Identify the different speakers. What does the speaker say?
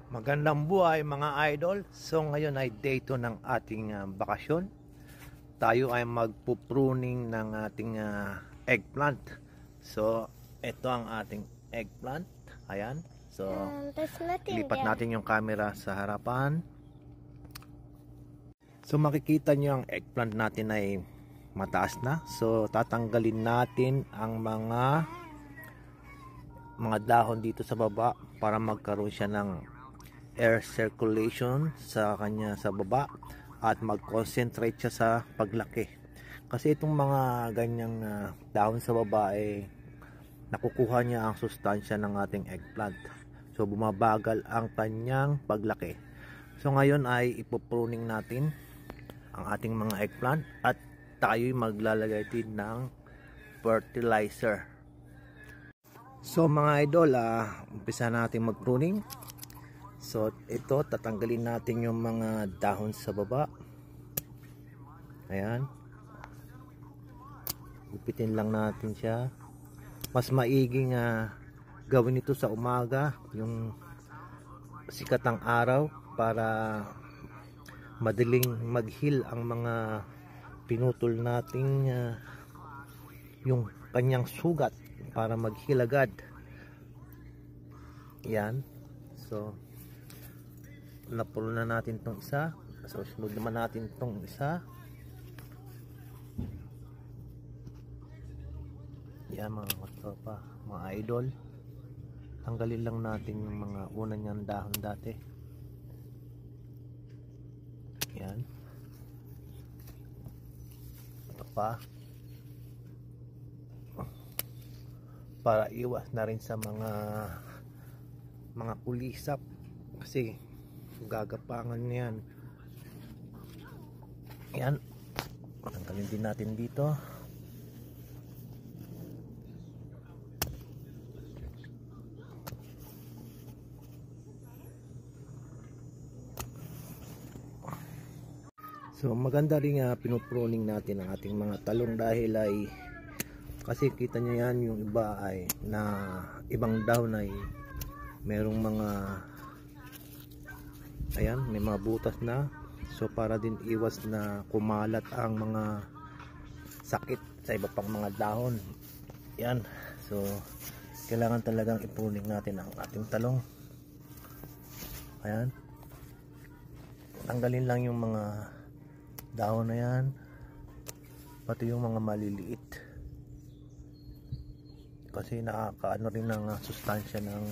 Speaker 1: Magandang buhay mga idol. So ngayon ay day 2 ng ating bakasyon. Tayo ay magpupruning ng ating eggplant. So ito ang ating eggplant. Ayan. So lipat natin yung camera sa harapan. So makikita nyo ang eggplant natin ay mataas na. So tatanggalin natin ang mga dahon dito sa baba para magkaroon siya ng air circulation sa kanya sa baba at mag-concentrate siya sa paglaki. Kasi itong mga ganyang dahon sa baba ay nakukuha niya ang sustansya ng ating eggplant. So bumabagal ang kanyang paglaki. So ngayon ay ipopruning natin ang ating mga eggplant at tayo'y maglalagay din ng fertilizer. So mga idol, umpisa natin mag-pruning. So ito, tatanggalin natin yung mga dahon sa baba. Ayan. Gupitin lang natin siya. Mas maiging gawin ito sa umaga, yung sikat ng araw, para madaling mag-heal ang mga pinutol nating yung kanyang sugat, para mag-heal agad. Yan. So napulo na natin tong isa. So sunod naman natin tong isa. Yan mga katropa, mga idol, tanggalin lang natin yung mga una niyang dahon dati. Yan. Ito pa, para iwas na rin sa mga kulisap, kasi gagapangan niyan. Yan, tanggalin din natin dito. So maganda rin pinupruning natin ang ating mga talong, dahil ay kasi kita nyo yan, yung iba ay na ibang dahon ay merong mga, ayan, may mga butas na. So para din iwas na kumalat ang mga sakit sa iba pang mga dahon. Yan. So kailangan talagang ipruning natin ang ating talong. Ayan. Tanggalin lang yung mga dahon na yan, pati yung mga maliliit, kasi nakakaano rin ng sustansya ng